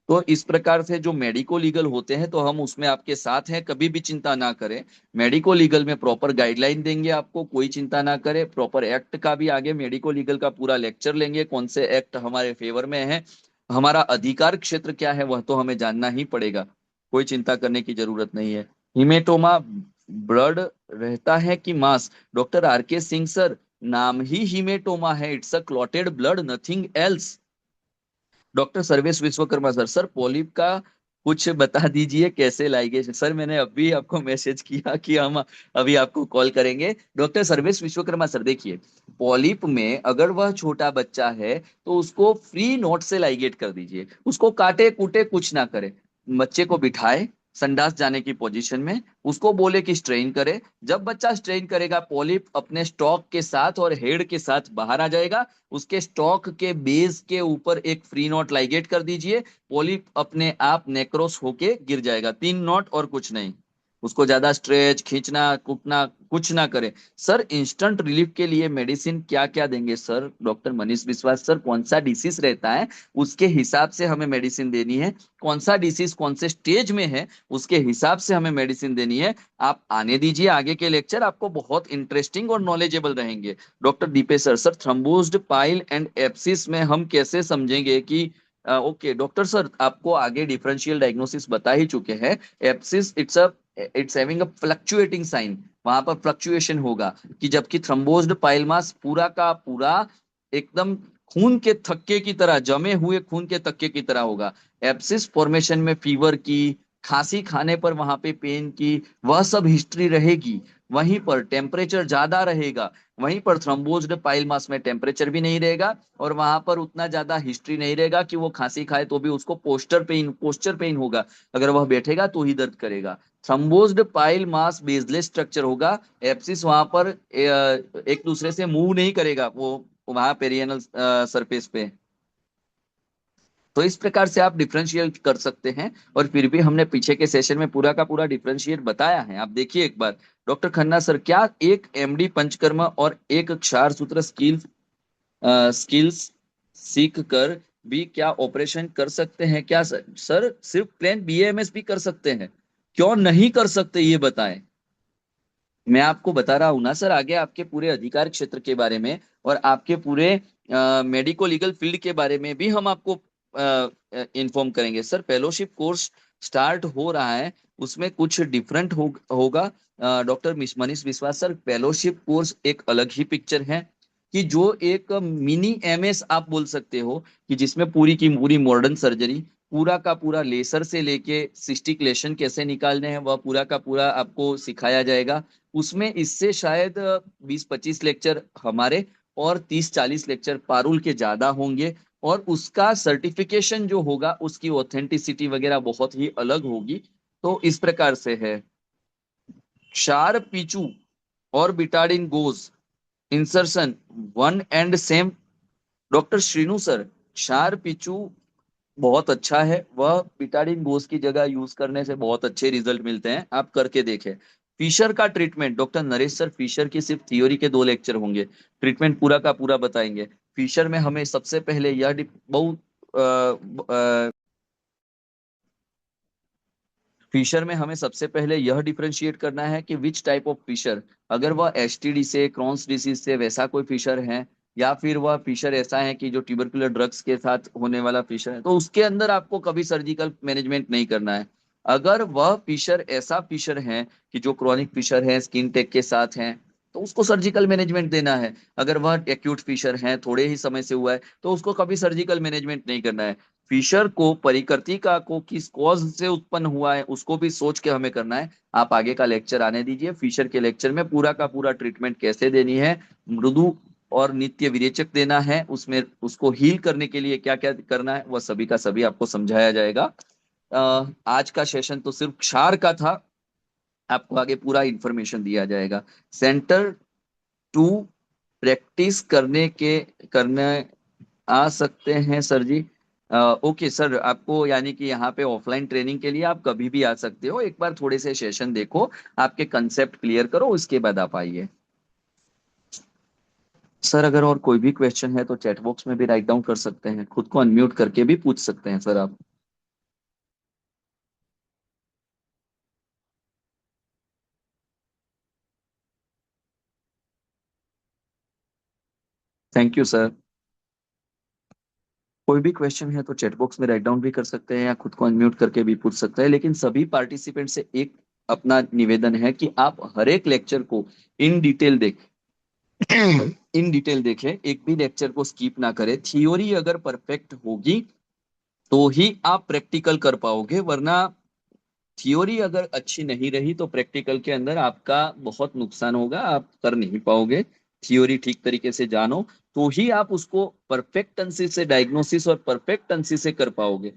तो इस प्रकार से जो मेडिको लीगल होते हैं, तो हम उसमें आपके साथ हैं, कभी भी चिंता ना करें। मेडिको लीगल में प्रॉपर गाइडलाइन देंगे आपको, कोई चिंता ना करें। प्रॉपर एक्ट का भी आगे मेडिको लीगल का पूरा लेक्चर लेंगे, कौन से एक्ट हमारे फेवर में है, हमारा अधिकार क्षेत्र क्या है, वह तो हमें जानना ही पड़ेगा। कोई चिंता करने की जरूरत नहीं है। हिमेटोमा ब्लड रहता है कि मांस? डॉक्टर आर के सिंह सर, नाम ही हिमेटोमा है, it's a clotted blood, nothing else. Doctor Sarvesh Vishwakarma sir, sir polyp का कुछ बता दीजिए कैसे लाएंगे? सर मैंने अभी आपको मैसेज किया कि हम अभी आपको कॉल करेंगे। डॉक्टर सर्वेश विश्वकर्मा सर देखिए, पॉलिप में अगर वह छोटा बच्चा है तो उसको फ्री नोट से लाइगेट कर दीजिए, उसको काटे कूटे कुछ ना करे, बच्चे को बिठाए, संडास जाने की पोजीशन में, उसको बोले कि स्ट्रेन करे। जब बच्चा स्ट्रेन करेगा, पॉलिप अपने स्टॉक के साथ और हेड के साथ बाहर आ जाएगा। उसके स्टॉक के बेस के ऊपर एक फ्री नॉट लाइगेट कर दीजिए, पॉलिप अपने आप नेक्रोस होके गिर जाएगा। 3 नॉट और कुछ नहीं। उसको ज्यादा स्ट्रेच खींचना कुटना कुछ ना करे। सर इंस्टेंट रिलीफ के लिए मेडिसिन क्या क्या देंगे सर? डॉक्टर मनीष विश्वास सर, कौन सा डिसीज रहता है उसके हिसाब से हमें मेडिसिन देनी है, कौन सा डिसीज कौन से स्टेज में है उसके हिसाब से हमें मेडिसिन देनी है। आप आने दीजिए, आगे के लेक्चर आपको बहुत इंटरेस्टिंग और नॉलेजेबल रहेंगे। Doctor Deepesh sir, sir thrombosed pile and abscess में हम कैसे समझेंगे कि ओके डॉक्टर सर, आपको आगे डिफरेंशियल डायग्नोसिस बता ही चुके हैं। Abscess it's having a fluctuating sign, वहां पर फ्लक्चुएशन होगा। कि जबकि थ्रम्बोज्ड पाइल मास पूरा का पूरा एकदम खून के थक्के की तरह, जमे हुए खून के थक्के की तरह होगा। एब्सिस फॉर्मेशन में फीवर की, खांसी खाने पर वहां पे पेन की, वह सब हिस्ट्री रहेगी। वहीं पर टेम्परेचर ज्यादा रहेगा। वहीं पर थ्रम्बोज्ड पाइल मास में टेम्परेचर भी नहीं रहेगा, और वहां पर उतना ज्यादा हिस्ट्री नहीं रहेगा कि वो खांसी खाए तो भी उसको पोस्चर पेन होगा। अगर वह बैठेगा तो ही दर्द करेगा। थ्रम्बोज्ड पाइल मास बेसलेस स्ट्रक्चर होगा। एप्सिस वहां पर एक दूसरे से मूव नहीं करेगा, वो वहां पेरियनल सरफेस पे। तो इस प्रकार से आप डिफरेंशिएट कर सकते हैं। और फिर भी हमने पीछे के सेशन में पूरा का पूरा डिफरेंशिएट बताया है, आप देखिए एक बार। डॉक्टर खन्ना सर, क्या एक एमडी पंचकर्म और एक क्षार सूत्र स्किल्स सीख कर भी क्या ऑपरेशन कर सकते हैं क्या सर? सर सिर्फ प्लेन बीएमएस भी कर सकते हैं, क्यों नहीं कर सकते ये बताएं। मैं आपको बता रहा हूं ना सर, आगे आपके पूरे अधिकार क्षेत्र के बारे में और आपके पूरे मेडिको लीगल फील्ड के बारे में भी हम आपको इन्फॉर्म करेंगे। सर फेलोशिप कोर्स स्टार्ट हो रहा है, उसमें कुछ डिफरेंट होगा। डॉक्टर मनीष विश्वास सर, फेलोशिप कोर्स एक अलग ही पिक्चर है। कि जो एक मिनी एमएस आप बोल सकते हो, कि जिसमें पूरी की पूरी मॉडर्न सर्जरी, पूरा का पूरा लेसर से लेके सिस्टिक लेशन कैसे निकालने हैं वह पूरा का पूरा आपको सिखाया जाएगा। उसमें इससे शायद 20-25 लेक्चर हमारे और 30-40 लेक्चर पारुल के ज्यादा होंगे। और उसका सर्टिफिकेशन जो होगा, उसकी ऑथेंटिसिटी वगैरह बहुत ही अलग होगी। तो इस प्रकार से है। क्षार पीचू और Betadine goes insertion one and same. Doctor Srinu sir, क्षार पीचू बहुत अच्छा है, वह बिटाडिन गोज की जगह यूज करने से बहुत अच्छे रिजल्ट मिलते हैं, आप करके देखें। फिशर का treatment, doctor Naresh sir, fissure की सिर्फ थियोरी के 2 लेक्चर होंगे, ट्रीटमेंट पूरा का पूरा बताएंगे। फिशर में हमें सबसे पहले यह बहुत फिशर में हमें सबसे पहले यह डिफरेंशिएट करना है कि विच टाइप ऑफ फिशर। अगर वह एसटीडी से, क्रॉन्स डिसीज से वैसा कोई फिशर है, या फिर वह फिशर ऐसा है कि जो ट्यूबरकुलर ड्रग्स के साथ होने वाला फिशर है, तो उसके अंदर आपको कभी सर्जिकल मैनेजमेंट नहीं करना है। अगर वह फिशर ऐसा फिशर है कि जो क्रॉनिक फिशर है, स्किन टेक के साथ है, तो उसको सर्जिकल मैनेजमेंट देना है। अगर वह एक्यूट फिशर है, थोड़े ही समय से हुआ है, तो उसको कभी सर्जिकल मैनेजमेंट नहीं करना है। फिशर को, परिकृतिका को किस कॉज से उत्पन्न हुआ है उसको भी सोच के हमें करना है। आप आगे का लेक्चर आने दीजिए, फिशर के लेक्चर में पूरा का पूरा ट्रीटमेंट कैसे देनी है, मृदु और नित्य विरेचक देना है, उसमें उसको हील करने के लिए क्या क्या करना है, वह सभी का सभी आपको समझाया जाएगा। आज का सेशन तो सिर्फ क्षार का था, आपको आगे पूरा इंफॉर्मेशन दिया जाएगा। सेंटर टू प्रैक्टिस करने आ सकते हैं सर जी। ओके सर, आपको यानी कि यहाँ पे ऑफलाइन ट्रेनिंग के लिए आप कभी भी आ सकते हो, एक बार थोड़े से सेशन देखो, आपके कंसेप्ट क्लियर करो, उसके बाद आप आइए। सर अगर और कोई भी क्वेश्चन है तो चैट बॉक्स में भी राइट डाउन कर सकते हैं, खुद को अनम्यूट करके भी पूछ सकते हैं सर आप। Thank you sir. कोई भी क्वेश्चन है तो चैट बॉक्स में राइट डाउन भी कर सकते हैं, या खुद को अनम्यूट करके भी पूछ सकते हैं। लेकिन सभी पार्टिसिपेंट से एक अपना निवेदन है कि आप हर एक लेक्चर को इन डिटेल देखें। इन डिटेल देखें, एक भी लेक्चर को स्किप ना करें। थियोरी अगर परफेक्ट होगी तो ही आप प्रैक्टिकल कर पाओगे, वरना थियोरी अगर अच्छी नहीं रही तो प्रैक्टिकल के अंदर आपका बहुत नुकसान होगा, आप कर नहीं पाओगे। थियोरी ठीक तरीके से जानो तो ही आप उसको परफेक्ट अंशी से डायग्नोसिस और परफेक्ट अंशी से कर पाओगे।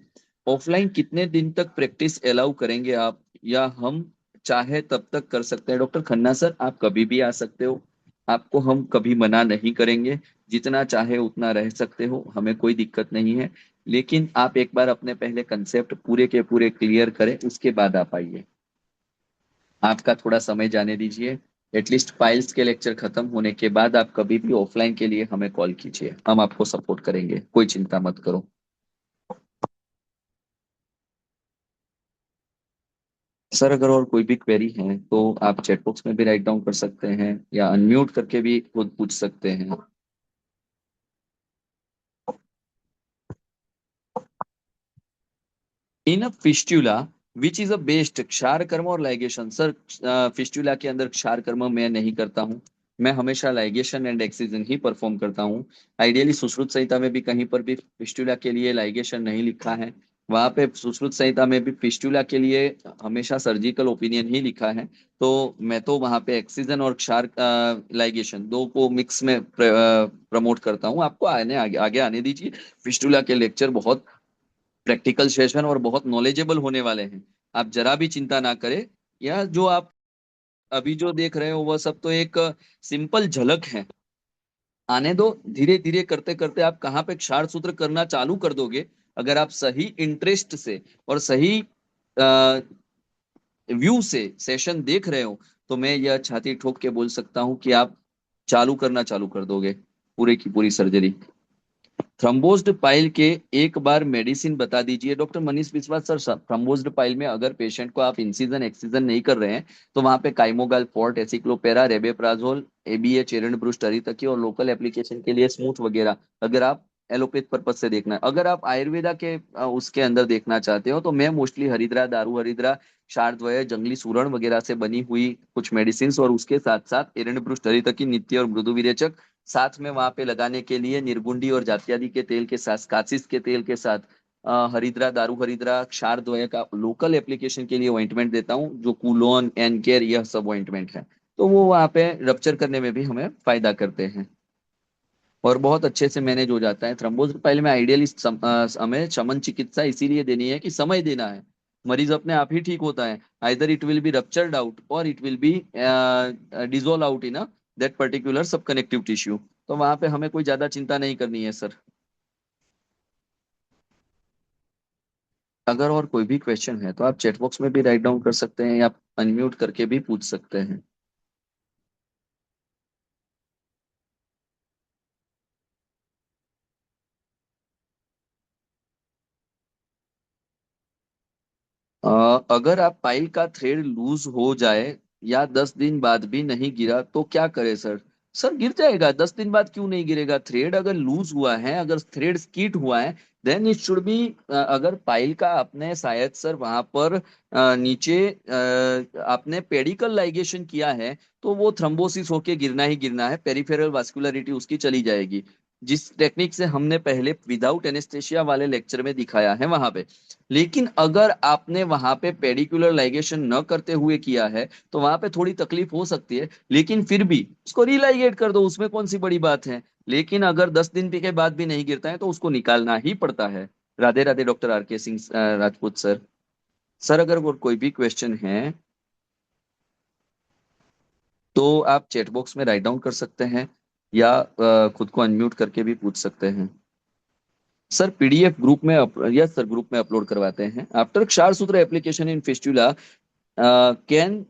ऑफलाइन कितने दिन तक प्रैक्टिस अलाउ करेंगे आप? या हम चाहे तब तक कर सकते हैं? डॉक्टर खन्ना सर, आप कभी भी आ सकते हो, आपको हम कभी मना नहीं करेंगे, जितना चाहे उतना रह सकते हो, हमें कोई दिक्कत नहीं है। लेकिन आप एक बार अपने पहले कंसेप्ट पूरे के पूरे क्लियर करें, उसके बाद आप आइए। आपका थोड़ा समय जाने दीजिए, एटलीस्ट फाइल्स के लेक्चर खत्म होने के बाद आप कभी भी ऑफलाइन के लिए हमें कॉल कीजिए, हम आपको सपोर्ट करेंगे, कोई चिंता मत करो। सर अगर और कोई भी क्वेरी है तो आप चैट बॉक्स में भी राइट डाउन कर सकते हैं या अनम्यूट करके भी खुद पूछ सकते हैं। In a fistula which is a best kshar karma और लाइगेशन? सर फिस्टुला के अंदर क्षार कर्म मैं नहीं करता हूँ, मैं हमेशा ligation and excision he perform करता हूँ। आइडियली सुश्रुत संहिता में भी कहीं पर भी फिस्टुला के लिए लाइगेशन नहीं लिखा है, वहां पे सुश्रुत संहिता में भी फिस्टुला के लिए हमेशा सर्जिकल ओपिनियन ही लिखा है। तो मैं तो वहां पे एक्सिजन और क्षार लाइगेशन दो को मिक्स में प्रमोट करता हूँ। आपको आगे आने दीजिए, फिस्टुला के लेक्चर बहुत प्रैक्टिकल सेशन और बहुत नॉलेजेबल होने वाले हैं, आप जरा भी चिंता ना करें। यह जो आप अभी जो देख रहे हो वह सब तो एक सिंपल झलक है, आने दो, धीरे धीरे करते करते आप कहाँ पे क्षार सूत्र करना चालू कर दोगे, अगर आप सही इंटरेस्ट से और सही व्यू से सेशन देख रहे हो, तो मैं यह छाती ठोक के बोल सकता हूँ कि आप चालू करना चालू कर दोगे पूरे की पूरी सर्जरी। थ्रम्बोज्ड पाइल के एक बार मेडिसिन बता दीजिए डॉक्टर मनीष विश्वास सर। थ्रम्बोज्ड पाइल में अगर पेशेंट को आप इंसिजन एक्सीजन नहीं कर रहे हैं तो वहां पे काइमोगाल फोर्ट, एसिक्लोपेरा, रेबेप्राजोल, एबीए, चेरन ब्रूस्ट, तकी और लोकल एप्लीकेशन के लिए स्मूथ वगैरह, अगर आप एलोपैथ पर्पज से देखना है। अगर आप आयुर्वेदा के उसके अंदर देखना चाहते हो तो मैं मोस्टली हरिद्रा, दारू हरिद्रा, शारद्वय, जंगली सूरण वगैरह से बनी हुई कुछ मेडिसिन और उसके साथ साथ एरंड ब्रूस्ट, तकी, नित्य और मृदु विरेचक, साथ में वहां पे लगाने के लिए निर्गुंडी और जात्यादि के तेल के साथ, कासिस के तेल के साथ हरिद्रा, दारू हरिद्रा, क्षार द्वय का लोकल एप्लीकेशन के लिए ऑइंटमेंट देता हूँ, जो कूलोन, एनकेयर, यह सब ऑइंटमेंट है। तो वो वहां पे रप्चर करने में भी हमें फायदा करते हैं और बहुत अच्छे से मैनेज हो जाता है। थ्रम्बोज पहले में आइडियली हमें शमन चिकित्सा इसीलिए देनी है कि समय देना है, मरीज अपने आप ही ठीक होता है। Either it will be ruptured out और it will be dissolve out in that particular sub connective tissue. तो वहां पे हमें कोई ज्यादा चिंता नहीं करनी है सर। अगर और कोई भी क्वेश्चन है तो आप चैट बॉक्स में भी राइट डाउन कर सकते हैं या अनम्यूट करके भी पूछ सकते हैं। अगर आप पाइल का थ्रेड लूज हो जाए या 10 दिन बाद भी नहीं गिरा तो क्या करे सर? सर गिर जाएगा, 10 दिन बाद क्यों नहीं गिरेगा? थ्रेड अगर लूज हुआ है, अगर थ्रेड स्कीट हुआ है, देन इट शुड बी, अगर पाइल का आपने शायद सर वहां पर नीचे आपने पेडिकल लाइगेशन किया है, तो वो थ्रम्बोसिस होके गिरना ही गिरना है, पेरिफेरल वास्कुलरिटी उसकी चली जाएगी, जिस टेक्निक से हमने पहले विदाउट एनेस्थेशिया वाले लेक्चर में दिखाया है वहां पे। लेकिन अगर आपने वहां पे पेडिकुलर लाइगेशन न करते हुए किया है तो वहां पे थोड़ी तकलीफ हो सकती है, लेकिन फिर भी उसको रिलाइगेट कर दो, उसमें कौन सी बड़ी बात है। लेकिन अगर 10 दिन के बाद भी नहीं गिरता है तो उसको निकालना ही पड़ता है। राधे राधे डॉक्टर आर के सिंह राजपूत सर। सर अगर और कोई भी क्वेश्चन है तो आप चैट बॉक्स में राइट डाउन कर सकते हैं या खुद को अनम्यूट करके भी पूछ सकते हैं। सर पीडीएफ ग्रुप में यस सर, ग्रुप में अपलोड करवाते हैं। आफ्टर क्षार सूत्र एप्लीकेशन इन फिस्टुला कैन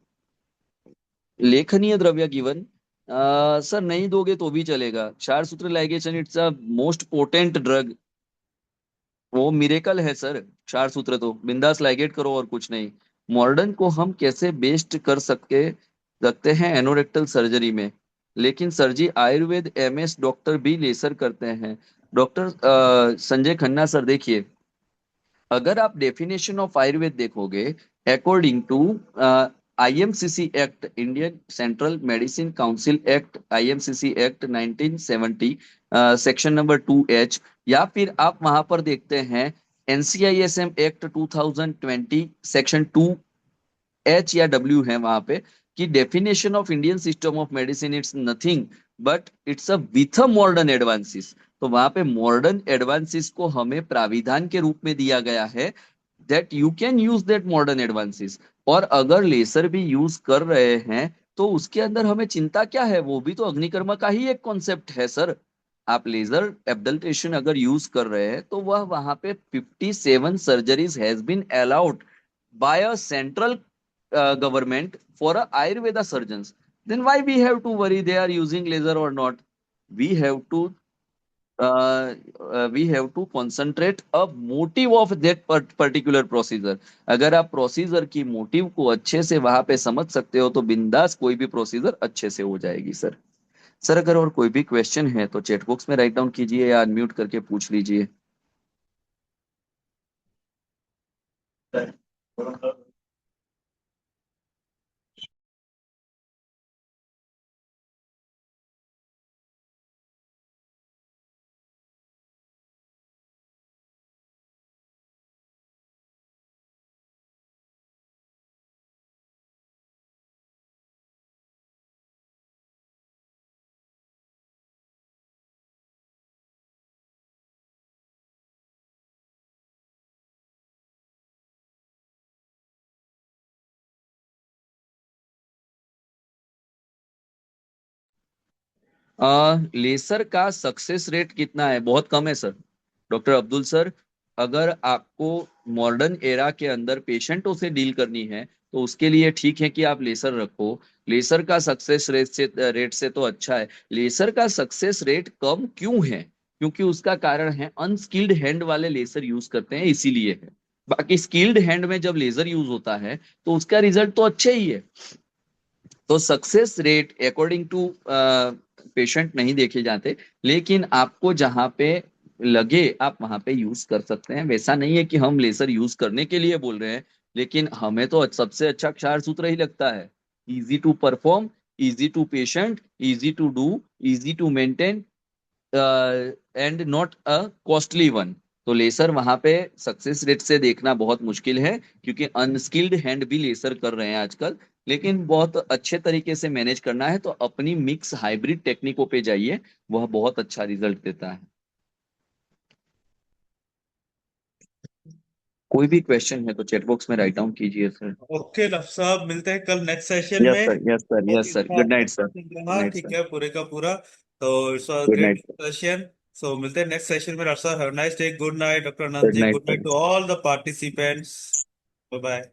लेखनीय द्रव्य गिवन? सर नहीं दोगे तो भी चलेगा, क्षार सूत्र ligation it's a most potent drug, वो मिरेकल है सर। क्षार सूत्र तो बिंदास लाइगेट करो और कुछ नहीं। मॉडर्न को हम कैसे बेस्ट कर सके रखते हैं एनोरेक्टल सर्जरी में, लेकिन सर जी आयुर्वेद एमएस डॉक्टर भी लेसर करते हैं। डॉक्टर संजय खन्ना सर देखिए, अगर आप डेफिनेशन ऑफ आयुर्वेद देखोगे, according to IMCC act, Indian central medicine council act, IMCC act 1970, section number 2H, या फिर आप वहां पर देखते हैं एनसीआईएसएम एक्ट 2020 सेक्शन 2H या W है वहां पे, कि definition of Indian system of medicine it's nothing but it's a with a modern advances. तो वहां पे मॉडर्न एडवांसिस को हमें प्राविधान के रूप में दिया गया है, that you can use that modern advances. और अगर लेसर भी यूज कर रहे हैं तो उसके अंदर हमें चिंता क्या है, वो भी तो अग्निकर्म का ही एक कॉन्सेप्ट है सर। आप लेजर एब्डल्टेशन अगर यूज कर रहे हैं तो वह वहां पे 57 surgeries has been allowed by a central government for a Ayurveda surgeons, then why we have to worry they are using laser or not? We have to we have to concentrate a motive of that particular procedure. अगर आप प्रोसीजर की मोटिव को अच्छे से वहां पे समझ सकते हो तो बिंदास कोई भी प्रोसीजर अच्छे से हो जाएगी सर। सर अगर और कोई भी क्वेश्चन है तो चैट बॉक्स में राइट डाउन कीजिए या अनम्यूट करके पूछ लीजिए। लेसर का सक्सेस रेट कितना है? बहुत कम है सर। डॉक्टर अब्दुल सर, अगर आपको मॉडर्न एरा के अंदर पेशेंटों से डील करनी है तो उसके लिए ठीक है कि आप लेसर रखो। लेसर का सक्सेस रेट से तो अच्छा है। लेसर का सक्सेस रेट कम क्यों है? क्योंकि उसका कारण है अनस्किल्ड हैंड वाले लेसर यूज करते हैं, इसीलिए है। बाकी स्किल्ड हैंड में जब लेजर यूज होता है तो उसका रिजल्ट तो अच्छे ही है। तो success rate according to patient नहीं देखे जाते, लेकिन आपको जहां पे लगे आप वहां पे यूज कर सकते हैं। वैसा नहीं है कि हम लेजर यूज करने के लिए बोल रहे हैं, लेकिन हमें तो सबसे अच्छा क्षार सूत्र ही लगता है। Easy to perform, easy to patient, easy to do, easy to maintain and not a costly one. तो लेसर वहां पे सक्सेस रेट से देखना बहुत मुश्किल है, क्योंकि अनस्किल्ड हैंड भी लेसर कर रहे हैं आजकल। लेकिन बहुत अच्छे तरीके से मैनेज करना है तो अपनी मिक्स हाइब्रिड टेक्निकों पे जाइए, वह बहुत अच्छा रिजल्ट देता है। कोई भी क्वेश्चन है तो चैट बॉक्स में राइट डाउन कीजिए सर।
ओके डॉक्टर साहब, मिलते हैं कल नेक्स्ट सेशन
यस
में।
सर, यस सर,
बहुत
यस
ही
सर।
अच्छा
गुड नाइट सर। गुड
हाँ
नाइट
ठीक
सर।
है, पूरे का पूरा। तो it's a
good
great
night sir.
Session. So मिलते हैं नेक्स्ट सेशन में डॉक्टर साहब। Have nice day. Good night doctor Anand
good
ji.
Night
good night
sir.
To all the participants. Bye bye.